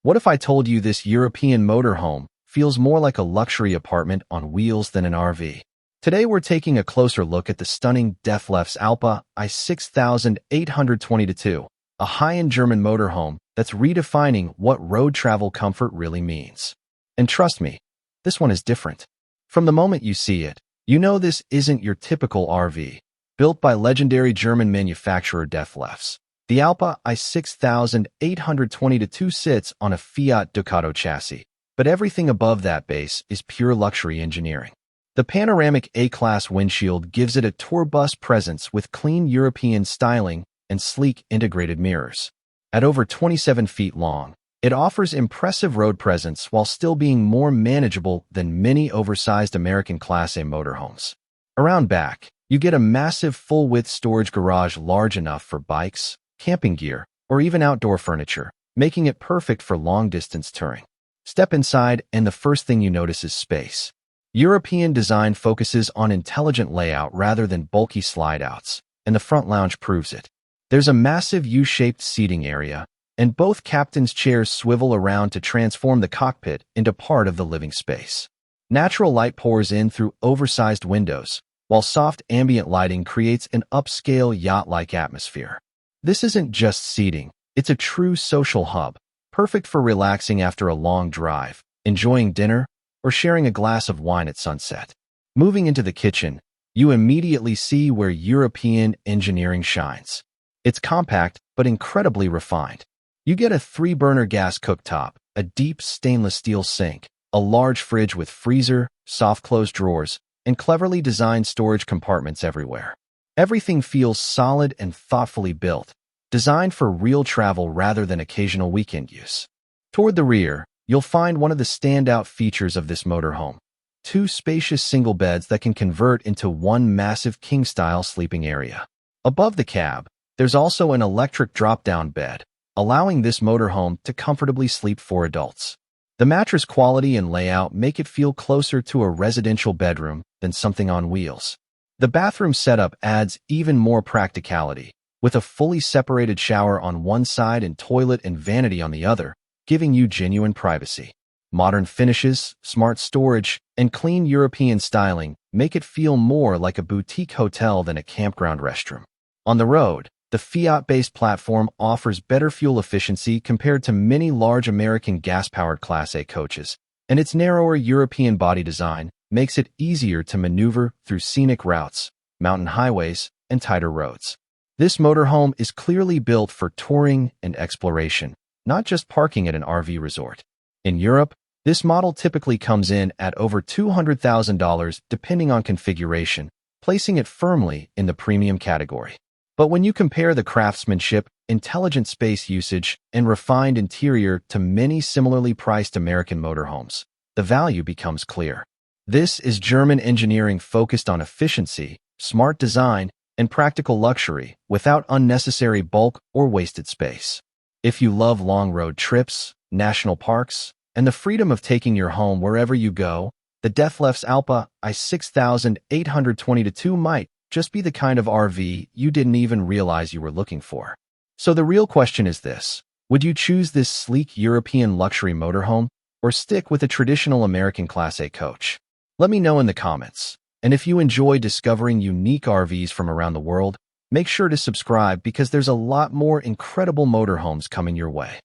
What if I told you this European motorhome feels more like a luxury apartment on wheels than an RV? Today we're taking a closer look at the stunning Dethleffs Alpa I 6822, a high-end German motorhome that's redefining what road travel comfort really means. And trust me, this one is different. From the moment you see it, you know this isn't your typical RV. Built by legendary German manufacturer Dethleffs, the Alpa I 6822 sits on a Fiat Ducato chassis, but everything above that base is pure luxury engineering. The panoramic A-Class windshield gives it a tour bus presence with clean European styling and sleek integrated mirrors. At over 27 feet long, it offers impressive road presence while still being more manageable than many oversized American Class A motorhomes. Around back, you get a massive full-width storage garage large enough for bikes, camping gear, or even outdoor furniture, making it perfect for long-distance touring. Step inside and the first thing you notice is space. European design focuses on intelligent layout rather than bulky slide-outs, and the front lounge proves it. There's a massive U-shaped seating area, and both captain's chairs swivel around to transform the cockpit into part of the living space. Natural light pours in through oversized windows, while soft ambient lighting creates an upscale yacht-like atmosphere. This isn't just seating, it's a true social hub, perfect for relaxing after a long drive, enjoying dinner, or sharing a glass of wine at sunset. Moving into the kitchen, you immediately see where European engineering shines. It's compact, but incredibly refined. You get a 3-burner gas cooktop, a deep stainless steel sink, a large fridge with freezer, soft-close drawers, and cleverly designed storage compartments everywhere. Everything feels solid and thoughtfully built, designed for real travel rather than occasional weekend use. Toward the rear, you'll find one of the standout features of this motorhome: 2 spacious single beds that can convert into one massive king-style sleeping area. Above the cab, there's also an electric drop-down bed, allowing this motorhome to comfortably sleep 4 adults. The mattress quality and layout make it feel closer to a residential bedroom than something on wheels. The bathroom setup adds even more practicality, with a fully separated shower on one side and toilet and vanity on the other, giving you genuine privacy. Modern finishes, smart storage, and clean European styling make it feel more like a boutique hotel than a campground restroom. On the road, the Fiat-based platform offers better fuel efficiency compared to many large American gas-powered Class A coaches, and its narrower European body design makes it easier to maneuver through scenic routes, mountain highways, and tighter roads. This motorhome is clearly built for touring and exploration, not just parking at an RV resort. In Europe, this model typically comes in at over $200,000 depending on configuration, placing it firmly in the premium category. But when you compare the craftsmanship, intelligent space usage, and refined interior to many similarly priced American motorhomes, the value becomes clear. This is German engineering focused on efficiency, smart design, and practical luxury without unnecessary bulk or wasted space. If you love long road trips, national parks, and the freedom of taking your home wherever you go, the Dethleffs Alpa I 6822 might just be the kind of RV you didn't even realize you were looking for. So the real question is this: would you choose this sleek European luxury motorhome or stick with a traditional American Class A coach? Let me know in the comments. And if you enjoy discovering unique RVs from around the world, make sure to subscribe because there's a lot more incredible motorhomes coming your way.